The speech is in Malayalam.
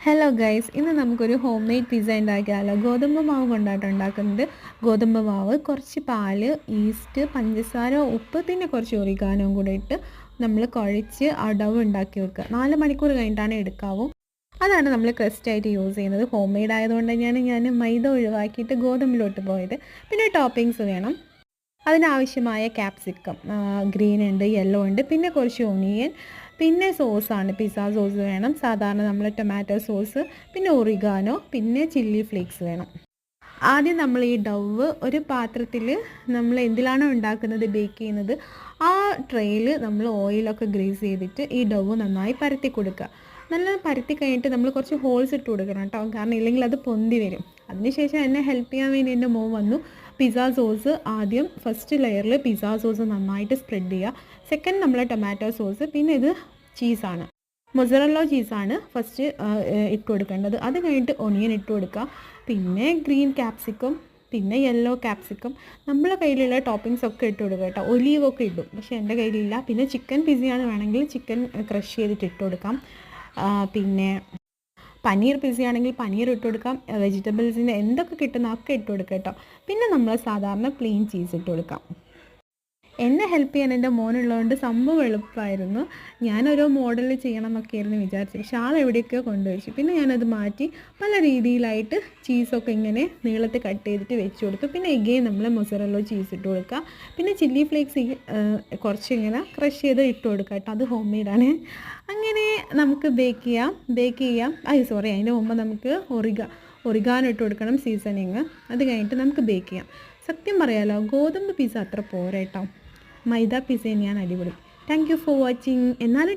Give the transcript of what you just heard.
ഹലോ ഗൈസ്, ഇന്ന് നമുക്കൊരു ഹോം മെയ്ഡ് പിസ്സ ഉണ്ടാക്കിയാലോ. ഗോതമ്പ് മാവ് കൊണ്ടാട്ടോ ഉണ്ടാക്കുന്നത്. ഗോതമ്പ് മാവ്, കുറച്ച് പാല്, ഈസ്റ്റ്, പഞ്ചസാര, ഉപ്പ്, പിന്നെ കുറച്ച് ഒറിഗാനോയും കൂടെ ഇട്ട് നമ്മൾ കുഴച്ച് അടവ് ഉണ്ടാക്കി വെക്കുക. 4 മണിക്കൂർ കഴിഞ്ഞിട്ടാണ് എടുക്കാവൂ. അതാണ് നമ്മൾ ക്രസ്റ്റായിട്ട് യൂസ് ചെയ്യുന്നത്. ഹോം മെയ്ഡ് ആയതുകൊണ്ട് തന്നെയാണ് ഞാൻ മൈദ ഒഴിവാക്കിയിട്ട് ഗോതമ്പിലോട്ട് പോയത്. പിന്നെ ടോപ്പിങ്സ് വേണം. അതിനാവശ്യമായ ക്യാപ്സിക്കം, ഗ്രീൻ ഉണ്ട്, യെല്ലോ ഉണ്ട്, പിന്നെ കുറച്ച് ഒണിയൻ, പിന്നെ സോസാണ്, പിസ്സ സോസ് വേണം, സാധാരണ നമ്മൾ ടൊമാറ്റോ സോസ്, പിന്നെ ഒറിഗാനോ, പിന്നെ ചില്ലി ഫ്ലേക്സ് വേണം. ആദ്യം നമ്മൾ ഈ ഡവ് ഒരു പാത്രത്തിൽ നമ്മൾ എന്തിലാണോ ഉണ്ടാക്കുന്നത്, ബേക്ക് ചെയ്യുന്നത്, ആ ട്രെയിൽ നമ്മൾ ഓയിലൊക്കെ ഗ്രീസ് ചെയ്തിട്ട് ഈ ഡവ് നന്നായി പരത്തി കൊടുക്കുക. നല്ല പരത്തി കഴിഞ്ഞിട്ട് നമ്മൾ കുറച്ച് ഹോൾസ് ഇട്ട് കൊടുക്കണം കേട്ടോ, കാരണം ഇല്ലെങ്കിൽ അത് പൊന്തി വരും. അതിനുശേഷം എന്നെ ഹെൽപ്പ് ചെയ്യാൻ വേണ്ടി എൻ്റെ മോൻ വന്നു. പിസ്സ സോസ് ആദ്യം ഫസ്റ്റ് ലെയറിൽ പിസ്സ സോസ് നന്നായിട്ട് സ്പ്രെഡ് ചെയ്യുക. സെക്കൻഡ് നമ്മൾ ടൊമാറ്റോ സോസ്, പിന്നെ ഇത് ചീസാണ്, മൊസറല്ല ചീസാണ് ഫസ്റ്റ് ഇട്ട് കൊടുക്കേണ്ടത്. അത് കഴിഞ്ഞിട്ട് ഒണിയൻ ഇട്ട് കൊടുക്കുക, പിന്നെ ഗ്രീൻ ക്യാപ്സിക്കം, പിന്നെ യെല്ലോ ക്യാപ്സിക്കം. നമ്മളെ കയ്യിലുള്ള ടോപ്പിങ്സ് ഒക്കെ ഇട്ട് കൊടുക്കുക കേട്ടോ. ഒലീവൊക്കെ ഇടും, പക്ഷേ എൻ്റെ കയ്യിലില്ല. പിന്നെ ചിക്കൻ പിസ്സയാണ് വേണമെങ്കിൽ ചിക്കൻ ക്രഷ് ചെയ്തിട്ട് ഇട്ട് കൊടുക്കാം. പിന്നെ പനീർ പിസ്സയാണെങ്കിൽ പനീർ ഇട്ട് കൊടുക്കാം. വെജിറ്റബിൾസിൻ്റെ എന്തൊക്കെ കിട്ടുന്ന ഒക്കെ ഇട്ട് കൊടുക്കാം കേട്ടോ. പിന്നെ നമ്മൾ സാധാരണ പ്ലെയിൻ ചീസ് ഇട്ട് കൊടുക്കാം. എന്നെ ഹെൽപ്പ് ചെയ്യാൻ എൻ്റെ മോനുള്ളതുകൊണ്ട് സംഭവം എളുപ്പമായിരുന്നു. ഞാനോരോ മോഡൽ ചെയ്യണം എന്നൊക്കെയായിരുന്നു വിചാരിച്ചത്, പക്ഷേ ആൾ എവിടെയൊക്കെയോ കൊണ്ടുവച്ചു. പിന്നെ ഞാനത് മാറ്റി പല രീതിയിലായിട്ട് ചീസൊക്കെ ഇങ്ങനെ നീളത്തിൽ കട്ട് ചെയ്തിട്ട് വെച്ച് കൊടുത്തു. പിന്നെ എഗെയിൻ നമ്മൾ മൊസറല്ലോ ചീസ് ഇട്ട് കൊടുക്കുക. പിന്നെ ചില്ലി ഫ്ലേക്സ് കുറച്ച് ഇങ്ങനെ ക്രഷ് ചെയ്ത് ഇട്ട് കൊടുക്കുക കേട്ടോ. അത് ഹോം മെയ്ഡാണ്. അങ്ങനെ നമുക്ക് ബേക്ക് ചെയ്യാം. അതിന് മുമ്പ് നമുക്ക് ഒറിഗാനോ ഇട്ട് കൊടുക്കണം, സീസണിങ്. അത് കഴിഞ്ഞിട്ട് നമുക്ക് ബേക്ക് ചെയ്യാം. സത്യം പറയാലോ, ഗോതമ്പ് പിസ്സ അത്ര പോരാ കേട്ടോ. മൈദ പിസ്സ തന്നെയാണ് അടിപൊളി. Thank you for watching. എന്നാലും